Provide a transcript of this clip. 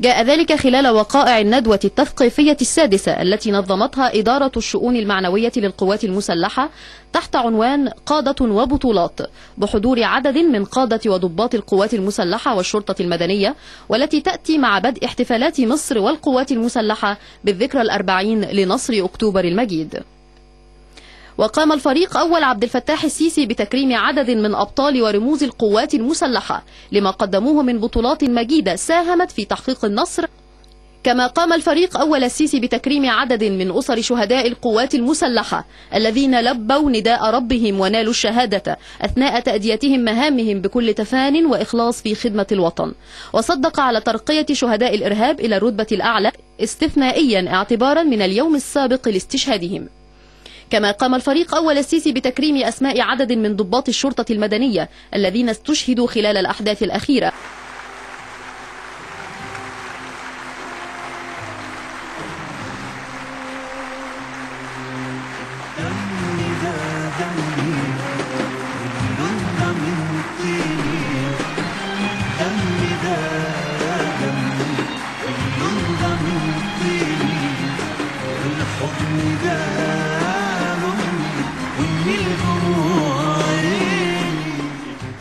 جاء ذلك خلال وقائع الندوة التثقيفية السادسة التي نظمتها إدارة الشؤون المعنوية للقوات المسلحة تحت عنوان قادة وبطولات، بحضور عدد من قادة وضباط القوات المسلحة والشرطة المدنية، والتي تأتي مع بدء احتفالات مصر والقوات المسلحة بالذكرى 40 لنصر أكتوبر المجيد. وقام الفريق أول عبد الفتاح السيسي بتكريم عدد من أبطال ورموز القوات المسلحة لما قدموه من بطولات مجيدة ساهمت في تحقيق النصر. كما قام الفريق أول السيسي بتكريم عدد من أسر شهداء القوات المسلحة الذين لبوا نداء ربهم ونالوا الشهادة أثناء تأديتهم مهامهم بكل تفان وإخلاص في خدمة الوطن، وصدق على ترقية شهداء الإرهاب إلى الرتبة الأعلى استثنائيا اعتبارا من اليوم السابق لاستشهادهم. كما قام الفريق أول السيسي بتكريم أسماء عدد من ضباط الشرطة المدنية الذين استشهدوا خلال الأحداث الأخيرة